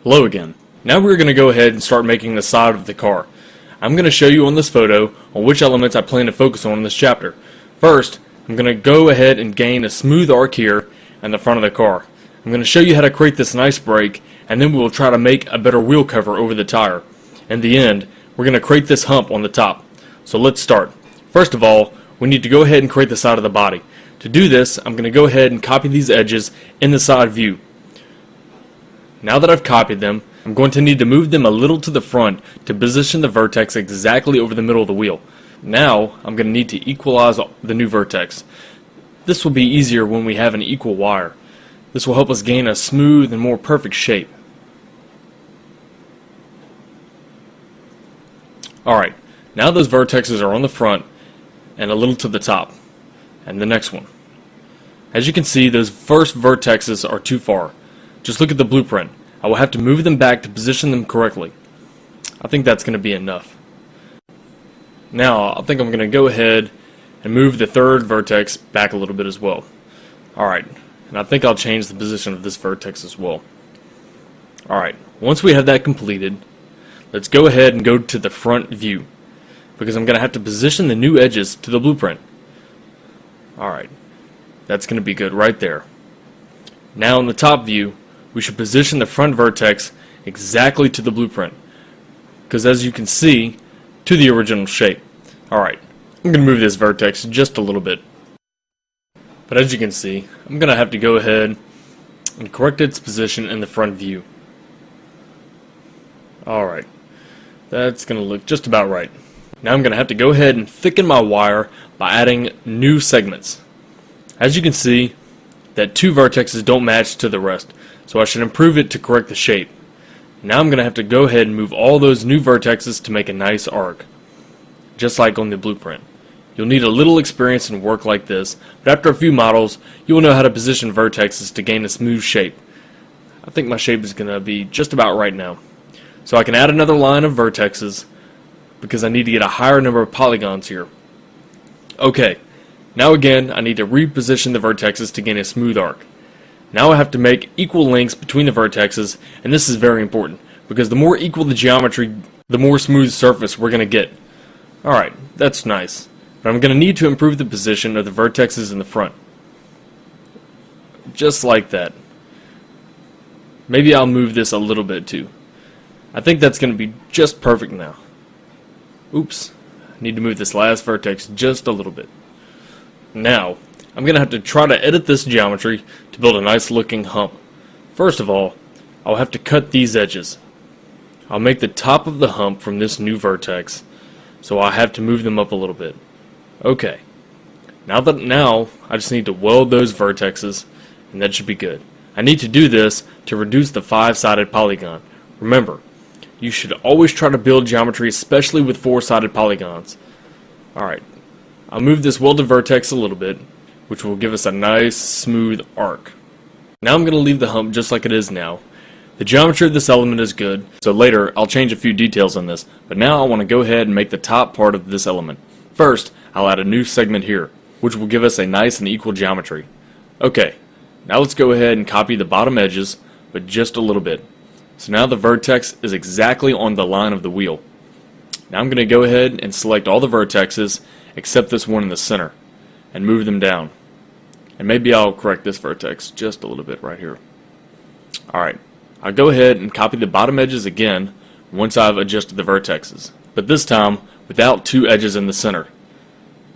Hello again. Now we're going to go ahead and start making the side of the car. I'm going to show you on this photo on which elements I plan to focus on in this chapter. First, I'm going to go ahead and gain a smooth arc here in the front of the car. I'm going to show you how to create this nice brake, and then we will try to make a better wheel cover over the tire. In the end, we're going to create this hump on the top. So let's start. First of all, we need to go ahead and create the side of the body. To do this, I'm going to go ahead and copy these edges in the side view. Now that I've copied them, I'm going to need to move them a little to the front to position the vertex exactly over the middle of the wheel. Now, I'm going to need to equalize the new vertex. This will be easier when we have an equal wire. This will help us gain a smooth and more perfect shape. Alright, now those vertexes are on the front and a little to the top. And the next one. As you can see, those first vertexes are too far. Just look at the blueprint. I will have to move them back to position them correctly. I think that's going to be enough. Now, I think I'm going to go ahead and move the third vertex back a little bit as well. Alright, and I think I'll change the position of this vertex as well. Alright, once we have that completed, let's go ahead and go to the front view, because I'm going to have to position the new edges to the blueprint. Alright, that's going to be good right there. Now in the top view, we should position the front vertex exactly to the blueprint, because as you can see, to the original shape. Alright, I'm going to move this vertex just a little bit. But as you can see, I'm going to have to go ahead and correct its position in the front view. Alright, that's going to look just about right. Now I'm going to have to go ahead and thicken my wire by adding new segments. As you can see, that two vertexes don't match to the rest, so I should improve it to correct the shape. Now I'm going to have to go ahead and move all those new vertexes to make a nice arc, just like on the blueprint. You'll need a little experience in work like this, but after a few models, you will know how to position vertexes to gain a smooth shape. I think my shape is going to be just about right now. So I can add another line of vertexes, because I need to get a higher number of polygons here. Okay, now again, I need to reposition the vertexes to gain a smooth arc. Now I have to make equal lengths between the vertexes, and this is very important, because the more equal the geometry, the more smooth surface we're going to get. Alright, that's nice, but I'm going to need to improve the position of the vertexes in the front. Just like that. Maybe I'll move this a little bit too. I think that's going to be just perfect now. Oops, I need to move this last vertex just a little bit. Now, I'm going to have to try to edit this geometry to build a nice looking hump. First of all, I'll have to cut these edges. I'll make the top of the hump from this new vertex, so I have to move them up a little bit. Okay, now I just need to weld those vertexes, and that should be good. I need to do this to reduce the 5-sided polygon. Remember, you should always try to build geometry, especially with 4-sided polygons. Alright, I'll move this welded vertex a little bit, which will give us a nice smooth arc. Now I'm going to leave the hump just like it is now. The geometry of this element is good, so later I'll change a few details on this, but now I want to go ahead and make the top part of this element. First, I'll add a new segment here, which will give us a nice and equal geometry. Okay, now let's go ahead and copy the bottom edges, but just a little bit. So now the vertex is exactly on the line of the wheel. Now I'm going to go ahead and select all the vertexes except this one in the center and move them down. And maybe I'll correct this vertex just a little bit right here. Alright, I'll go ahead and copy the bottom edges again once I've adjusted the vertexes, but this time without two edges in the center.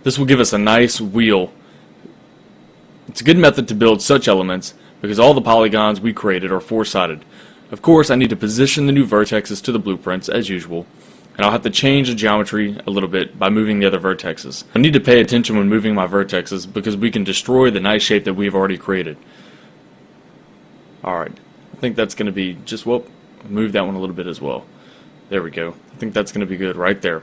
This will give us a nice wheel. It's a good method to build such elements because all the polygons we created are 4-sided. Of course, I need to position the new vertexes to the blueprints as usual, and I'll have to change the geometry a little bit by moving the other vertexes. I need to pay attention when moving my vertexes because we can destroy the nice shape that we've already created. Alright, I think that's going to be just, move that one a little bit as well. There we go. I think that's going to be good right there.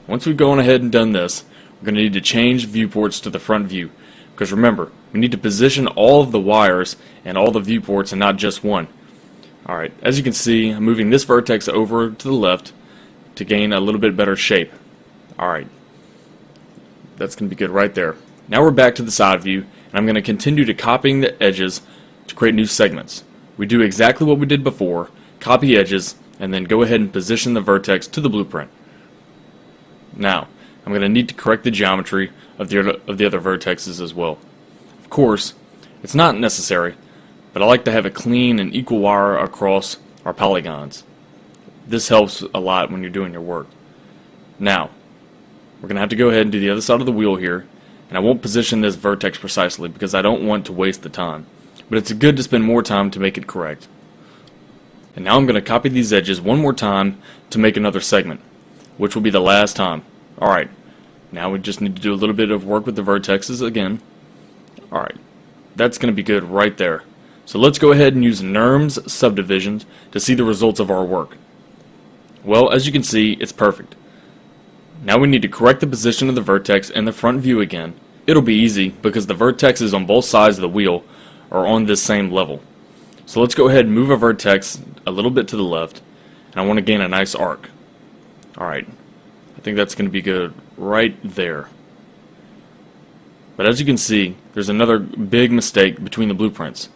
Once we've gone ahead and done this, we're going to need to change viewports to the front view. Because remember, we need to position all of the wires and all the viewports and not just one. Alright, as you can see, I'm moving this vertex over to the left to gain a little bit better shape. Alright, that's going to be good right there. Now we're back to the side view, and I'm going to continue to copying the edges to create new segments. we do exactly what we did before, copy edges, and then go ahead and position the vertex to the blueprint. Now, I'm going to need to correct the geometry of the other vertexes as well. Of course, it's not necessary, but I like to have a clean and equal wire across our polygons. This helps a lot when you're doing your work. Now, we're going to have to go ahead and do the other side of the wheel here, and I won't position this vertex precisely because I don't want to waste the time, but it's good to spend more time to make it correct. And now I'm going to copy these edges one more time to make another segment, which will be the last time. Alright, now we just need to do a little bit of work with the vertexes again. Alright, that's going to be good right there. So let's go ahead and use NURMS subdivisions to see the results of our work. Well, as you can see, it's perfect. Now we need to correct the position of the vertex in the front view again. It'll be easy because the vertexes on both sides of the wheel are on this same level. So let's go ahead and move our vertex a little bit to the left, and I want to gain a nice arc. Alright, I think that's going to be good right there. But as you can see, there's another big mistake between the blueprints.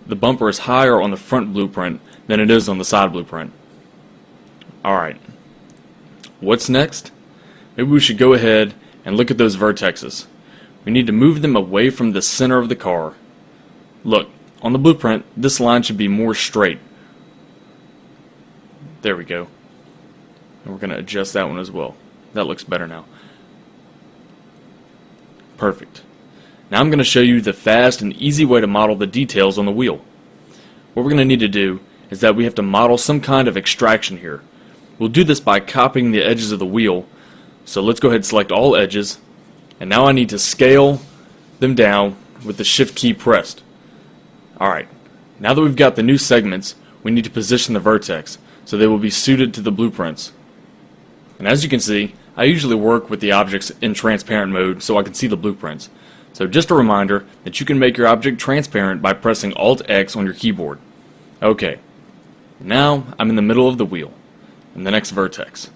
The bumper is higher on the front blueprint than it is on the side blueprint. Alright, what's next? Maybe we should go ahead and look at those vertexes. We need to move them away from the center of the car. Look, on the blueprint, this line should be more straight. There we go. And we're going to adjust that one as well. That looks better now. Perfect. Now I'm going to show you the fast and easy way to model the details on the wheel. What we're going to need to do is that we have to model some kind of extraction here. We'll do this by copying the edges of the wheel. So let's go ahead and select all edges. And now I need to scale them down with the Shift key pressed. Alright, now that we've got the new segments, we need to position the vertex so they will be suited to the blueprints. And as you can see, I usually work with the objects in transparent mode so I can see the blueprints. So just a reminder that you can make your object transparent by pressing Alt-X on your keyboard. Okay, now I'm in the middle of the wheel, in the next vertex.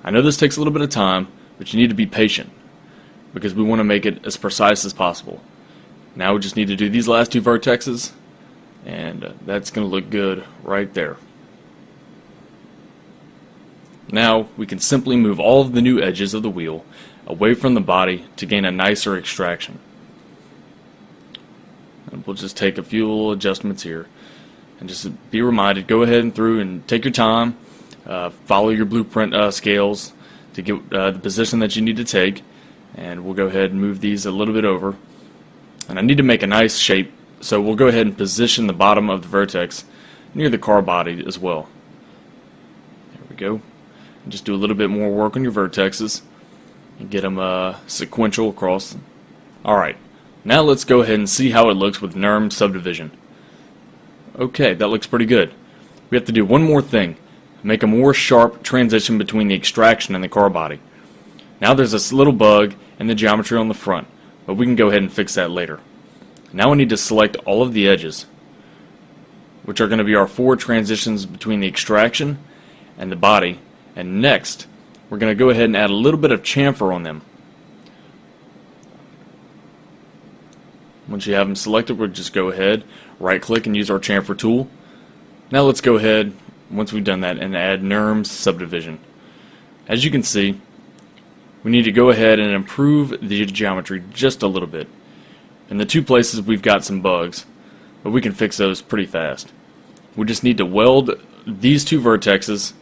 I know this takes a little bit of time, but you need to be patient, because we want to make it as precise as possible. Now we just need to do these last two vertexes, and that's going to look good right there. Now we can simply move all of the new edges of the wheel away from the body to gain a nicer extraction. And we'll just take a few little adjustments here, and just be reminded, go ahead and through and take your time, follow your blueprint scales to get the position that you need to take, and we'll go ahead and move these a little bit over. And I need to make a nice shape, so we'll go ahead and position the bottom of the vertex near the car body as well. There we go. And just do a little bit more work on your vertexes and get them sequential across. Alright, now let's go ahead and see how it looks with NURM subdivision. Okay, that looks pretty good. We have to do one more thing. Make a more sharp transition between the extraction and the car body. Now there's this little bug in the geometry on the front, but we can go ahead and fix that later. Now we need to select all of the edges, which are going to be our 4 transitions between the extraction and the body. And next, we're going to go ahead and add a little bit of chamfer on them. Once you have them selected, we'll just go ahead, right click and use our chamfer tool. Now let's go ahead, once we've done that, and add NURMS subdivision. As you can see, we need to go ahead and improve the geometry just a little bit. In the 2 places we've got some bugs, but we can fix those pretty fast. We just need to weld these 2 vertexes,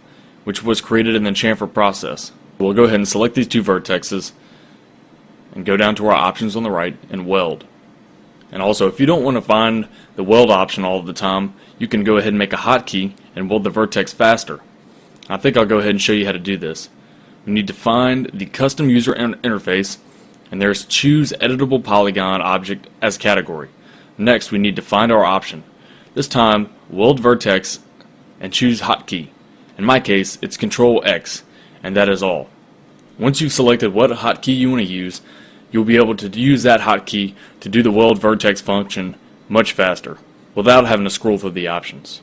which was created in the chamfer process. We'll go ahead and select these 2 vertexes and go down to our options on the right and weld. And also, if you don't want to find the weld option all of the time, you can go ahead and make a hotkey and weld the vertex faster. I think I'll go ahead and show you how to do this. We need to find the custom user interface, and there's choose editable polygon object as category. Next, we need to find our option. This time, weld vertex and choose hotkey. In my case, it's Control X, and that is all. Once you've selected what hotkey you want to use, you'll be able to use that hotkey to do the weld vertex function much faster, without having to scroll through the options.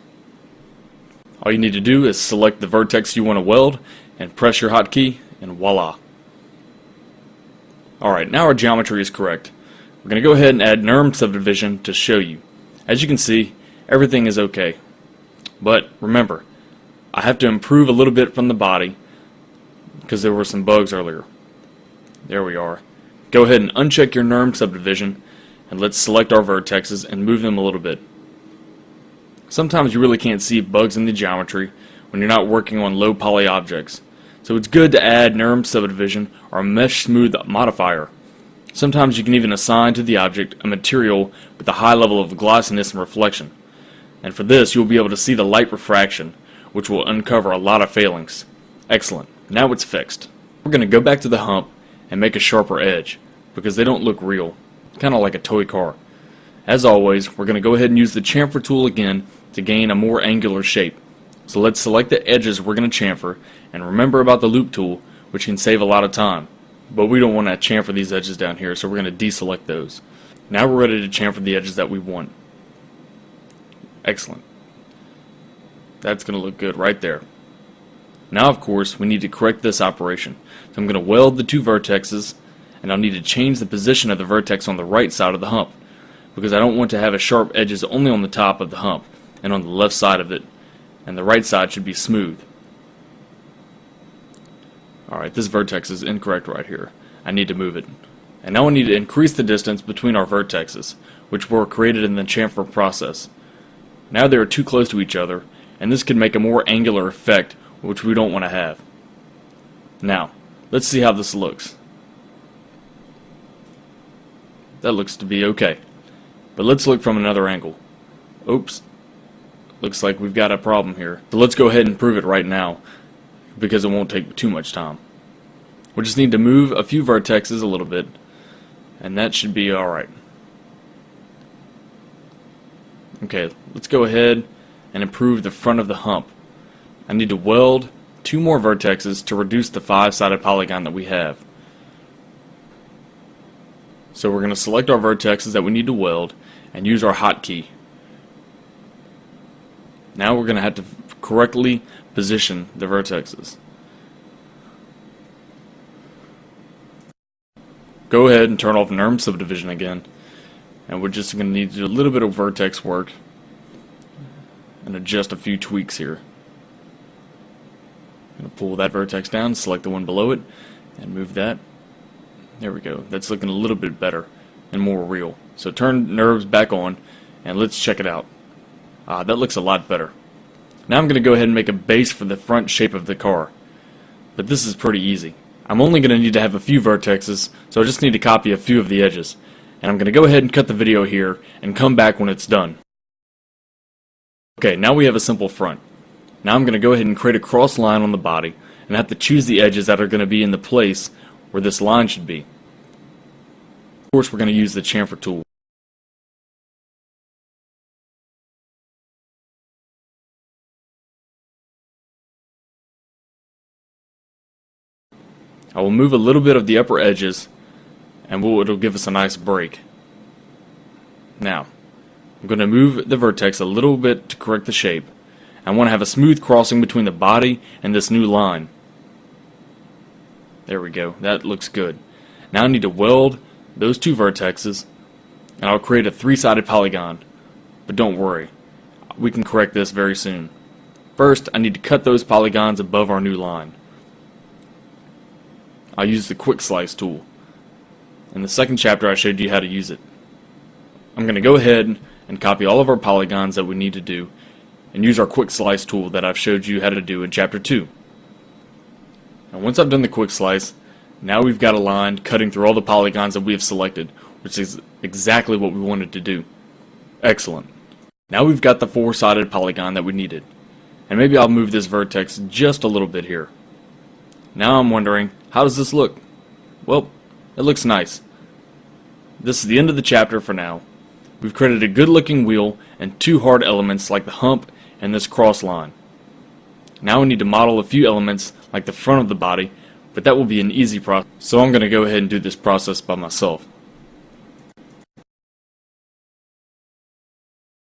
All you need to do is select the vertex you want to weld, and press your hotkey, and voila. Alright, now our geometry is correct. We're going to go ahead and add NURM subdivision to show you. As you can see, everything is okay. But remember, I have to improve a little bit from the body because there were some bugs earlier. There we are. Go ahead and uncheck your NURM subdivision and let's select our vertexes and move them a little bit. Sometimes you really can't see bugs in the geometry when you're not working on low poly objects, so it's good to add NURM subdivision or a mesh smooth modifier. Sometimes you can even assign to the object a material with a high level of glossiness and reflection, and for this you'll be able to see the light refraction, which will uncover a lot of failings. Excellent, now it's fixed. We're going to go back to the hump and make a sharper edge, because they don't look real, kind of like a toy car. As always, we're going to go ahead and use the chamfer tool again to gain a more angular shape. So let's select the edges we're going to chamfer, and remember about the loop tool, which can save a lot of time. But we don't want to chamfer these edges down here, so we're going to deselect those. Now we're ready to chamfer the edges that we want. Excellent. That's going to look good right there. Now of course we need to correct this operation. So I'm going to weld the two vertexes, and I'll need to change the position of the vertex on the right side of the hump, because I don't want to have a sharp edges only on the top of the hump and on the left side of it, and the right side should be smooth. Alright, this vertex is incorrect right here. I need to move it. And now I need to increase the distance between our vertexes, which were created in the chamfer process. Now they are too close to each other, and this could make a more angular effect, which we don't want to have. Now, let's see how this looks. That looks to be okay. But let's look from another angle. Oops. Looks like we've got a problem here. So let's go ahead and prove it right now, because it won't take too much time. We just need to move a few vertexes a little bit, and that should be alright. Okay, let's go ahead and improve the front of the hump. I need to weld 2 more vertexes to reduce the 5-sided polygon that we have. So we're going to select our vertexes that we need to weld and use our hotkey. Now we're going to have to correctly position the vertexes. Go ahead and turn off NURM subdivision again, and we're just going to need to do a little bit of vertex work and adjust a few tweaks here. I'm going to pull that vertex down, select the one below it, and move that. There we go. That's looking a little bit better and more real. So turn NURBS back on, and let's check it out. That looks a lot better. Now I'm going to go ahead and make a base for the front shape of the car. But this is pretty easy. I'm only going to need to have a few vertexes, so I just need to copy a few of the edges. And I'm going to go ahead and cut the video here and come back when it's done. Okay, now we have a simple front. Now I'm going to go ahead and create a cross line on the body, and I have to choose the edges that are going to be in the place where this line should be. Of course, we're going to use the chamfer tool. I will move a little bit of the upper edges, and it'll give us a nice break. Now, I'm going to move the vertex a little bit to correct the shape. I want to have a smooth crossing between the body and this new line. There we go. That looks good. Now I need to weld those 2 vertexes, and I'll create a 3-sided polygon. But don't worry, we can correct this very soon. First, I need to cut those polygons above our new line. I'll use the quick slice tool. In the second chapter I showed you how to use it. I'm going to go ahead and copy all of our polygons that we need to do and use our quick slice tool that I've showed you how to do in chapter 2. And once I've done the quick slice, now we've got a line cutting through all the polygons that we have selected, which is exactly what we wanted to do. Excellent. Now we've got the 4-sided polygon that we needed. And maybe I'll move this vertex just a little bit here. Now I'm wondering, how does this look? Well, it looks nice. This is the end of the chapter for now. We've created a good looking wheel and 2 hard elements like the hump and this cross line. Now we need to model a few elements like the front of the body, but that will be an easy process, so I'm going to go ahead and do this process by myself.